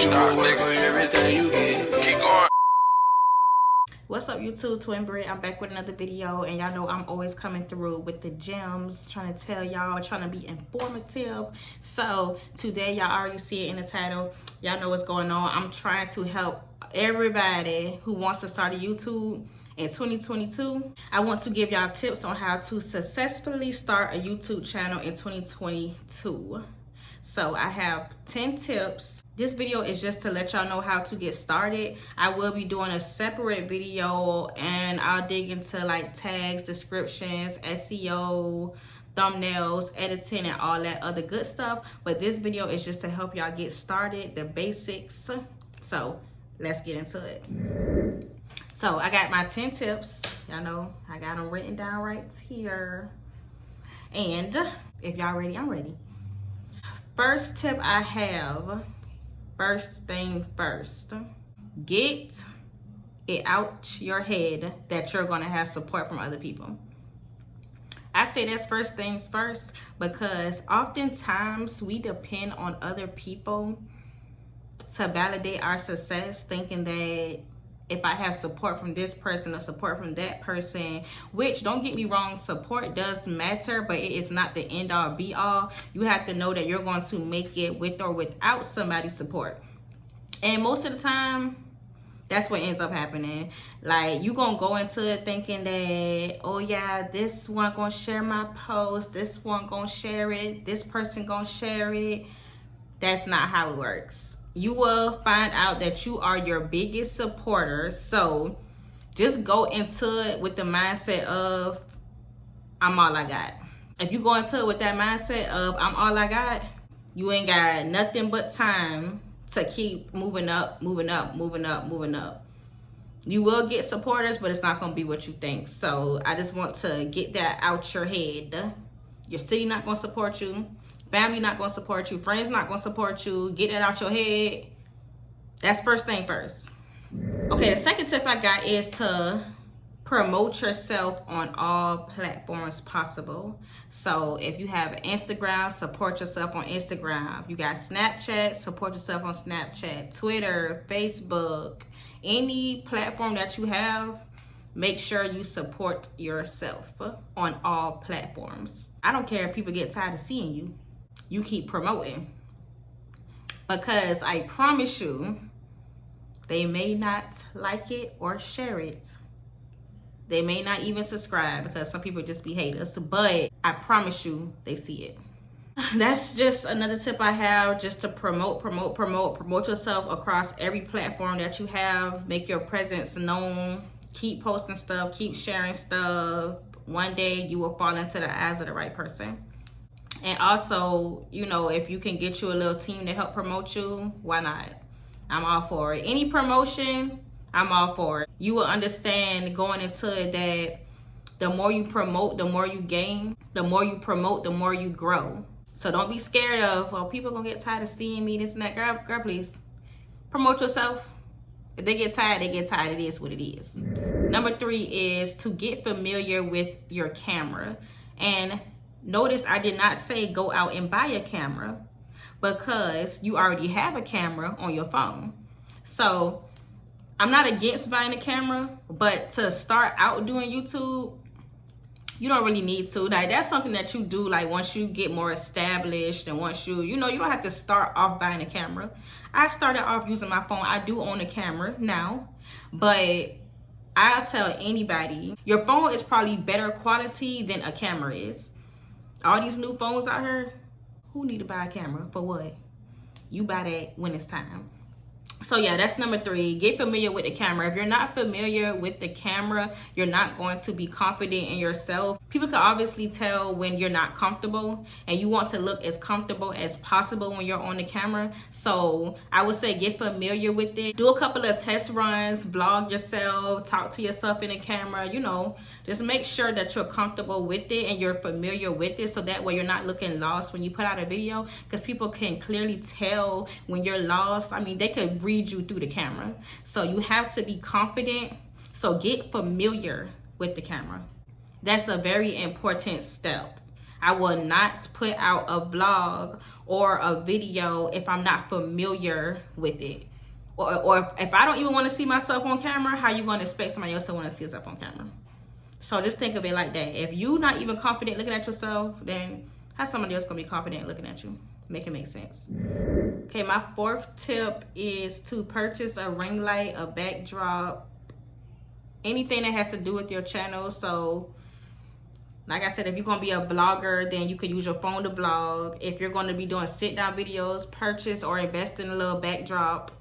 Stop, nigga, everything you get. Keep going. What's up, YouTube? TwinBritt. I'm back with another video, and y'all know I'm always coming through with the gems, trying to tell y'all, trying to be informative. So today, y'all already see it in the title. Y'all know what's going on. I'm trying to help everybody who wants to start a YouTube in 2022. I want to give y'all tips on how to successfully start a YouTube channel in 2022. So I have 10 tips. This video is just to let y'all know how to get started. I will be doing a separate video and I'll dig into like tags, descriptions, SEO, thumbnails, editing, and all that other good stuff. But this video is just to help y'all get started, the basics. So let's get into it. So I got my 10 tips. Y'all know I got them written down right here. And if y'all ready, I'm ready. First tip I have, first thing first, get it out your head that you're gonna have support from other people. I say that's first things first because oftentimes we depend on other people to validate our success, thinking that if I have support from this person or support from that person, which, don't get me wrong, support does matter, but it is not the end all be all. You have to know that you're going to make it with or without somebody's support. And most of the time, that's what ends up happening. Like, you gonna go into it thinking that, oh yeah, this one gonna share my post, this one gonna share it, this person gonna share it. That's not how it works. You will find out that you are your biggest supporter. So just go into it with the mindset of, I'm all I got. If you go into it with that mindset of, I'm all I got, you ain't got nothing but time to keep moving up, moving up, moving up, moving up. You will get supporters, but it's not going to be what you think. So I just want to get that out your head. Your city not going to support you. Family not going to support you. Friends not going to support you. Get that out your head. That's first thing first. Okay, the second tip I got is to promote yourself on all platforms possible. So if you have Instagram, support yourself on Instagram. If you got Snapchat, support yourself on Snapchat. Twitter, Facebook, any platform that you have, make sure you support yourself on all platforms. I don't care if people get tired of seeing you. You keep promoting, because I promise you, they may not like it or share it. They may not even subscribe, because some people just be haters, but I promise you they see it. That's just another tip I have, just to promote yourself across every platform that you have. Make your presence known. Keep posting stuff, keep sharing stuff. One day you will fall into the eyes of the right person. And also, you know, if you can get you a little team to help promote you, why not? I'm all for it. Any promotion, I'm all for it. You will understand going into it that the more you promote, the more you gain. The more you promote, the more you grow. So don't be scared of, oh, people gonna get tired of seeing me, this and that. Girl, please. Promote yourself. If they get tired, they get tired. It is what it is. Number 3 is to get familiar with your camera. And notice I did not say go out and buy a camera, because you already have a camera on your phone. So I'm not against buying a camera, but to start out doing YouTube, you don't really need to. Like, that's something that you do like once you get more established, and once you know, you don't have to start off buying a camera. I started off using my phone. I do own a camera now, but I'll tell anybody, your phone is probably better quality than a camera is. All these new phones out here, who need to buy a camera? For what? You buy that when it's time. So yeah, that's number 3. Get familiar with the camera. If you're not familiar with the camera, you're not going to be confident in yourself. People can obviously tell when you're not comfortable, and you want to look as comfortable as possible when you're on the camera. So I would say get familiar with it. Do a couple of test runs, vlog yourself, talk to yourself in the camera, you know, just make sure that you're comfortable with it and you're familiar with it, so that way you're not looking lost when you put out a video, because people can clearly tell when you're lost. I mean, they could read you through the camera. So you have to be confident. So get familiar with the camera. That's a very important step. I will not put out a vlog or a video if I'm not familiar with it. Or if I don't even want to see myself on camera, how you going to expect somebody else to want to see yourself on camera? So just think of it like that. If you're not even confident looking at yourself, then how somebody else going to be confident looking at you? Make it make sense. Okay, my fourth tip is to purchase a ring light, a backdrop, anything that has to do with your channel. So like I said, if you're going to be a blogger, then you could use your phone to blog. If you're going to be doing sit down videos, purchase or invest in a little backdrop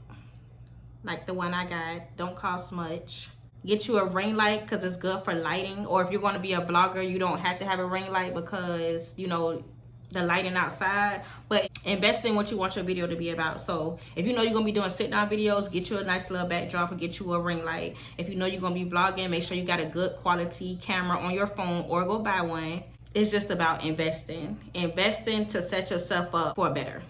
like the one I got. Don't cost much. Get you a ring light because it's good for lighting. Or if you're going to be a blogger, you don't have to have a ring light because, you know, the lighting outside. But invest in what you want your video to be about. So if you know you're going to be doing sit down videos, get you a nice little backdrop and get you a ring light. If you know you're going to be vlogging, make sure you got a good quality camera on your phone or go buy one. It's just about investing to set yourself up for a better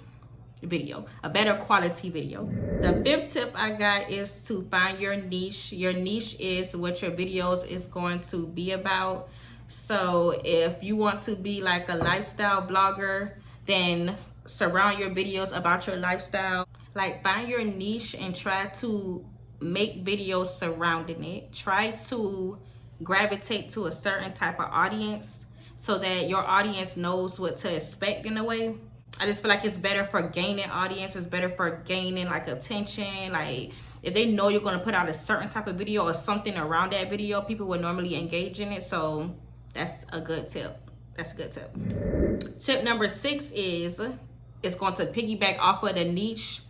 video, a better quality video. The fifth tip I got is to find your niche. Your niche is what your videos is going to be about. So if you want to be like a lifestyle blogger, then surround your videos about your lifestyle. Like find your niche and try to make videos surrounding it. Try to gravitate to a certain type of audience so that your audience knows what to expect in a way. I just feel like it's better for gaining audience. It's better for gaining like attention. Like if they know you're going to put out a certain type of video or something around that video, people will normally engage in it. So that's a good tip. That's a good tip. Tip number 6 is, it's going to piggyback off of the niche.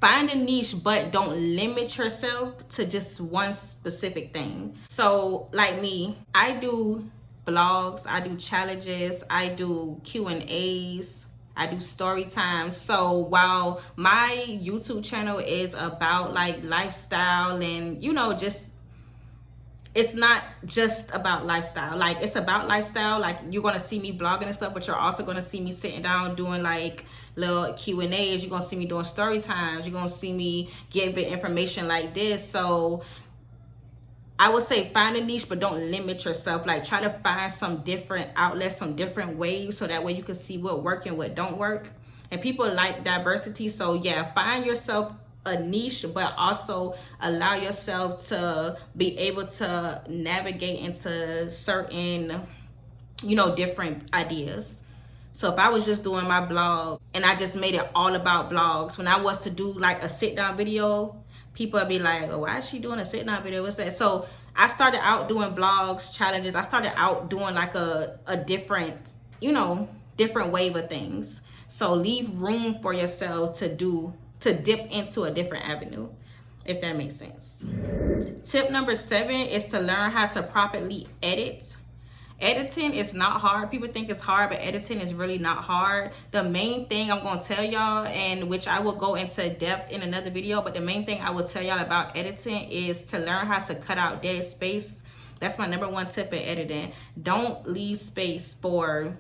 Find a niche, but don't limit yourself to just one specific thing. So like me, I do vlogs, I do challenges, I do Q&As, I do story times. So while my YouTube channel is about like lifestyle and, you know, just, it's not just about lifestyle. Like it's about lifestyle. Like you're going to see me blogging and stuff, but you're also going to see me sitting down doing like little Q&As. You're going to see me doing story times. You're going to see me giving information like this. So I would say find a niche, but don't limit yourself. Like try to find some different outlets, some different ways, so that way you can see what works and what don't work. And people like diversity. So yeah, find yourself a niche, but also allow yourself to be able to navigate into certain, you know, different ideas. So if I was just doing my blog and I just made it all about blogs, when I was to do like a sit down video, people would be like, oh, why is she doing a sit down video? What's that? So I started out doing blogs, challenges. I started out doing like a different, you know, different wave of things. So leave room for yourself to dip into a different avenue, if that makes sense. Tip number 7 is to learn how to properly edit. Editing is not hard. People think it's hard, but editing is really not hard. The main thing I'm going to tell y'all, and which I will go into depth in another video, but the main thing I will tell y'all about editing is to learn how to cut out dead space. That's my number 1 tip in editing. Don't leave space for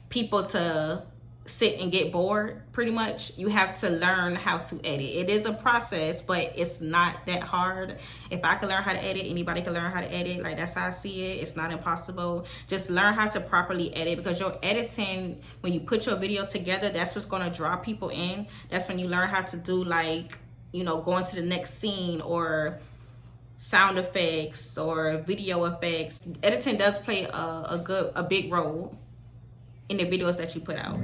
people to sit and get bored. Pretty much you have to learn how to edit. It is a process, but it's not that hard. If I can learn how to edit, anybody can learn how to edit. Like that's how I see it. It's not impossible. Just learn how to properly edit, because your editing, when you put your video together, that's what's going to draw people in. That's when you learn how to do, like, you know, going to the next scene or sound effects or video effects. Editing does play a big role in the videos that you put out.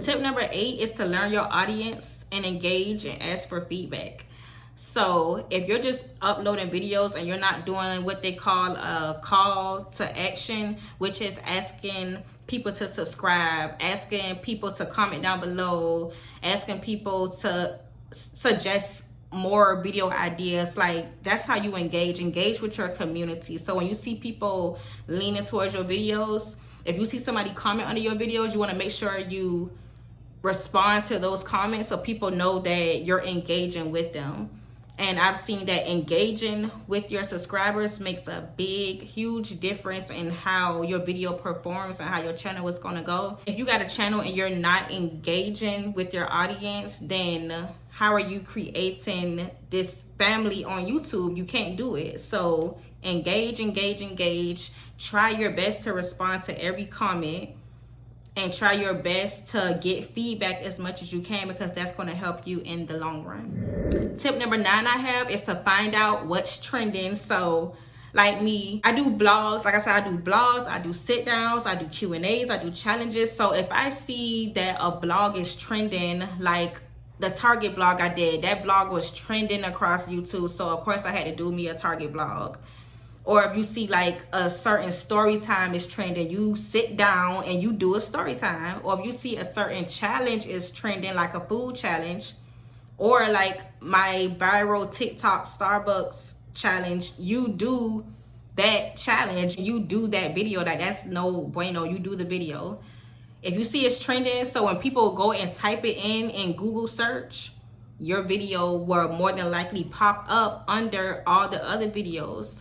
Tip number 8 is to learn your audience and engage and ask for feedback. So if you're just uploading videos and you're not doing what they call a call to action, which is asking people to subscribe, asking people to comment down below, asking people to suggest more video ideas, like that's how you engage with your community. So when you see people leaning towards your videos, if you see somebody comment under your videos, you want to make sure you respond to those comments so people know that you're engaging with them. And I've seen that engaging with your subscribers makes a big, huge difference in how your video performs and how your channel is going to go. If you got a channel and you're not engaging with your audience, then how are you creating this family on YouTube? You can't do it. So engage. Try your best to respond to every comment. and try your best to get feedback as much as you can, because that's going to help you in the long run. Tip number 9 I have is to find out what's trending. So like me, I do blogs. Like I said, I do blogs, I do sit downs, I do Q&As, I do challenges. So if I see that a blog is trending, like the Target blog I did, that blog was trending across YouTube, so of course I had to do me a Target blog. Or if you see like a certain story time is trending, you sit down and you do a story time. Or if you see a certain challenge is trending, like a food challenge, or like my viral TikTok Starbucks challenge, you do that challenge, you do that video. Like, that's no bueno, you do the video. If you see it's trending, so when people go and type it in Google search, your video will more than likely pop up under all the other videos.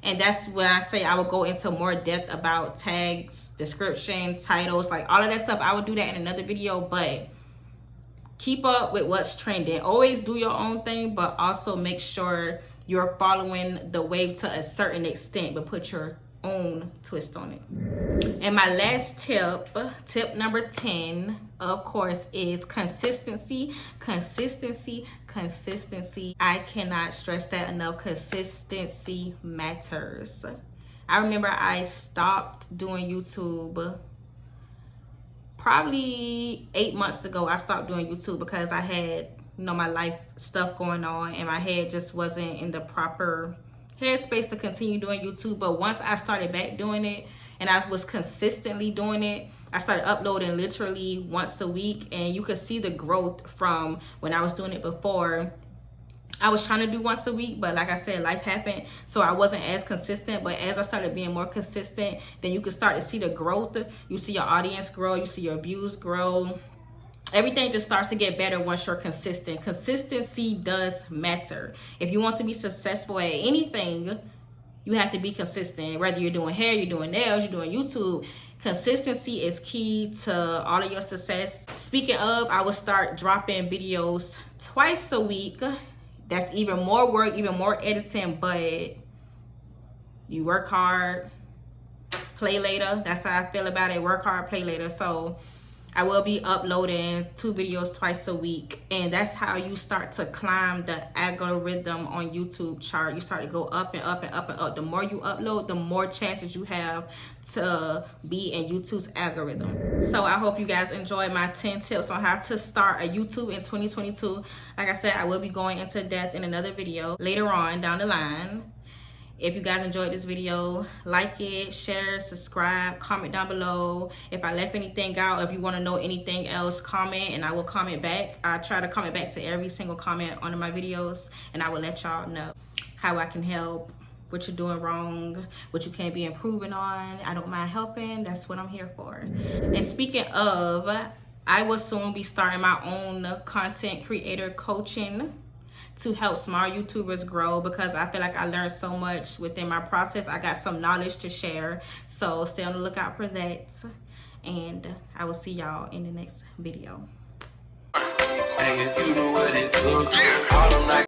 And that's when I say I would go into more depth about tags, description, titles, like all of that stuff. I would do that in another video, but keep up with what's trending. Always do your own thing, but also make sure you're following the wave to a certain extent, but put your own twist on it. And my last tip, tip number 10, of course, is consistency. Consistency. I cannot stress that enough. Consistency matters. I remember I stopped doing YouTube probably 8 months ago. I stopped doing YouTube because I had, you know, my life stuff going on, and my head just wasn't in the proper headspace to continue doing YouTube. But once I started back doing it, and I was consistently doing it, I started uploading literally once a week, and you could see the growth from when I was doing it before. I was trying to do once a week, but like I said, life happened, so I wasn't as consistent. But as I started being more consistent, then you can start to see the growth. You see your audience grow, you see your views grow. Everything just starts to get better once you're consistent. Consistency does matter. If you want to be successful at anything, you have to be consistent. Whether you're doing hair, you're doing nails, you're doing YouTube, consistency is key to all of your success. Speaking of, I will start dropping videos twice a week. That's even more work, even more editing, but you work hard, play later. That's how I feel about it. Work hard, play later. So I will be uploading 2 videos twice a week, and that's how you start to climb the algorithm on YouTube chart. You start to go up and up and up and up. The more you upload, the more chances you have to be in YouTube's algorithm. So I hope you guys enjoyed my 10 tips on how to start a YouTube in 2022. Like I said, I will be going into depth in another video later on down the line. If you guys enjoyed this video, like it, share, subscribe, comment down below. If I left anything out, if you want to know anything else, comment and I will comment back. I try to comment back to every single comment on my videos, and I will let y'all know how I can help, what you're doing wrong, what you can be improving on. I don't mind helping. That's what I'm here for. And speaking of, I will soon be starting my own content creator coaching to help small YouTubers grow, because I feel like I learned so much within my process. I got some knowledge to share, so stay on the lookout for that, and I will see y'all in the next video. Hey, if you know what it took, all them nights